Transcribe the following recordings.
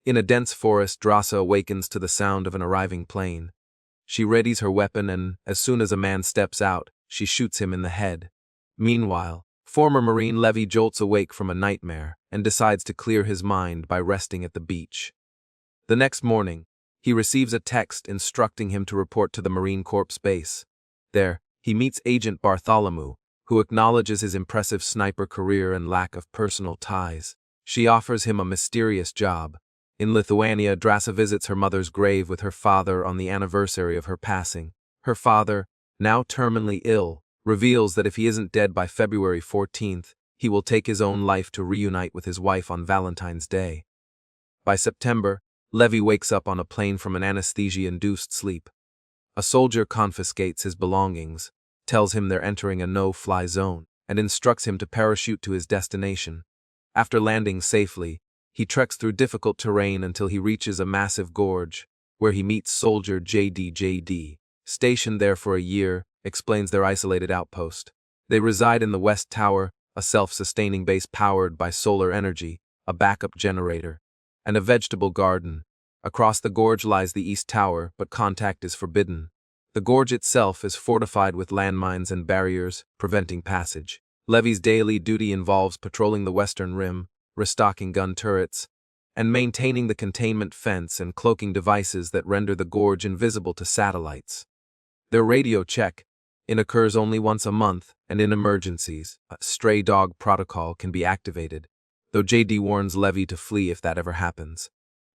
In a dense forest, Drasa awakens to the sound of an arriving plane. She readies her weapon and, as soon as a man steps out, she shoots him in the head. Meanwhile, former Marine Levy jolts awake from a nightmare and decides to clear his mind by resting at the beach. The next morning, he receives a text instructing him to report to the Marine Corps base. There, he meets Agent Bartholomew, who acknowledges his impressive sniper career and lack of personal ties. She offers him a mysterious job. In Lithuania, Drasa visits her mother's grave with her father on the anniversary of her passing. Her father, now terminally ill, reveals that if he isn't dead by February 14th, he will take his own life to reunite with his wife on Valentine's Day. By September, Levy wakes up on a plane from an anesthesia-induced sleep. A soldier confiscates his belongings, tells him they're entering a no-fly zone, and instructs him to parachute to his destination. After landing safely, he treks through difficult terrain until he reaches a massive gorge, where he meets soldier JD. Stationed there for a year, explains their isolated outpost. They reside in the West Tower, a self-sustaining base powered by solar energy, a backup generator, and a vegetable garden. Across the gorge lies the East Tower, but contact is forbidden. The gorge itself is fortified with landmines and barriers, preventing passage. Levy's daily duty involves patrolling the western rim, restocking gun turrets, and maintaining the containment fence and cloaking devices that render the gorge invisible to satellites. Their radio check-in occurs only once a month, and in emergencies, a stray dog protocol can be activated, though JD warns Levy to flee if that ever happens.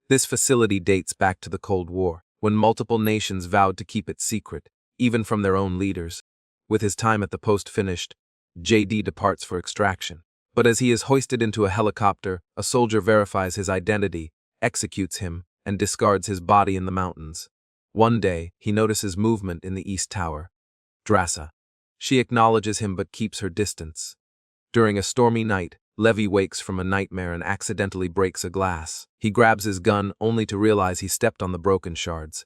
This facility dates back to the Cold War, when multiple nations vowed to keep it secret, even from their own leaders. With his time at the post finished, JD departs for extraction. But as he is hoisted into a helicopter, a soldier verifies his identity, executes him, and discards his body in the mountains. One day, he notices movement in the East Tower. Drasa. She acknowledges him but keeps her distance. During a stormy night, Levy wakes from a nightmare and accidentally breaks a glass. He grabs his gun only to realize he stepped on the broken shards.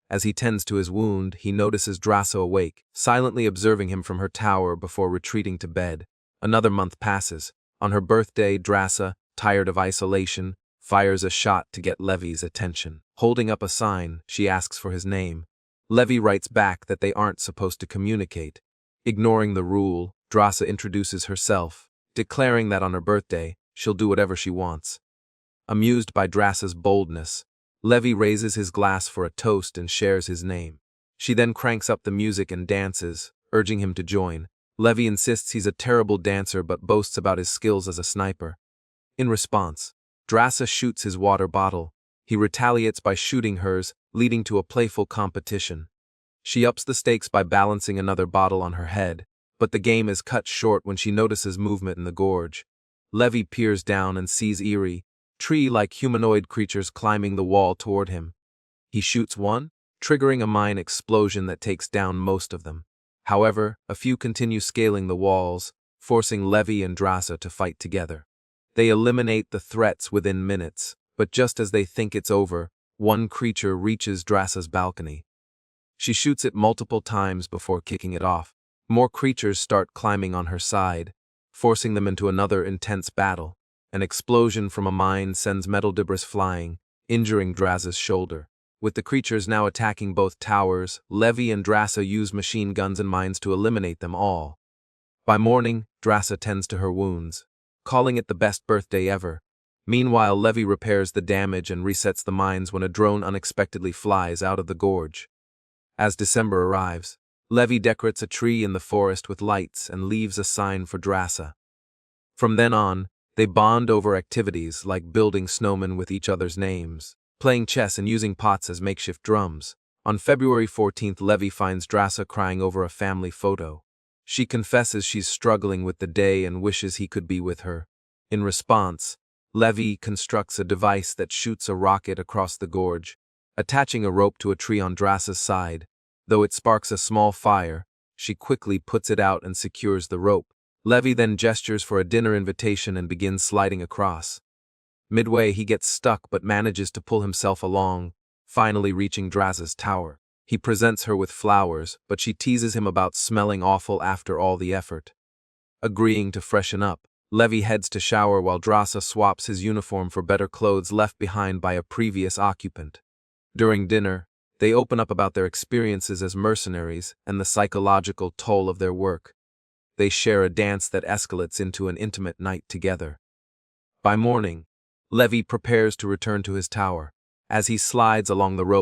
As he tends to his wound, he notices Drasa awake, silently observing him from her tower before retreating to bed. Another month passes. On her birthday, Drasa, tired of isolation, fires a shot to get Levy's attention. Holding up a sign, she asks for his name. Levy writes back that they aren't supposed to communicate. Ignoring the rule, Drasa introduces herself, declaring that on her birthday, she'll do whatever she wants. Amused by Drasa's boldness, Levy raises his glass for a toast and shares his name. She then cranks up the music and dances, urging him to join. Levy insists he's a terrible dancer but boasts about his skills as a sniper. In response, Drasa shoots his water bottle. He retaliates by shooting hers, leading to a playful competition. She ups the stakes by balancing another bottle on her head, but the game is cut short when she notices movement in the gorge. Levy peers down and sees eerie, tree-like humanoid creatures climbing the wall toward him. He shoots one, triggering a mine explosion that takes down most of them. However, a few continue scaling the walls, forcing Levy and Drasa to fight together. They eliminate the threats within minutes, but just as they think it's over, one creature reaches Drasa's balcony. She shoots it multiple times before kicking it off. More creatures start climbing on her side, forcing them into another intense battle. An explosion from a mine sends metal debris flying, injuring Drasa's shoulder. With the creatures now attacking both towers, Levy and Drasa use machine guns and mines to eliminate them all. By morning, Drasa tends to her wounds, calling it the best birthday ever. Meanwhile, Levy repairs the damage and resets the mines when a drone unexpectedly flies out of the gorge. As December arrives, Levy decorates a tree in the forest with lights and leaves a sign for Drasa. From then on, they bond over activities like building snowmen with each other's names, playing chess and using pots as makeshift drums. On February 14th, Levy finds Drasa crying over a family photo. She confesses she's struggling with the day and wishes he could be with her. In response, Levy constructs a device that shoots a rocket across the gorge, attaching a rope to a tree on Drasa's side. Though it sparks a small fire, she quickly puts it out and secures the rope. Levy then gestures for a dinner invitation and begins sliding across. Midway, he gets stuck but manages to pull himself along, finally reaching Drasa's tower. He presents her with flowers, but she teases him about smelling awful after all the effort. Agreeing to freshen up, Levy heads to shower while Drasa swaps his uniform for better clothes left behind by a previous occupant. During dinner, they open up about their experiences as mercenaries and the psychological toll of their work. They share a dance that escalates into an intimate night together. By morning, Levy prepares to return to his tower. As he slides along the rope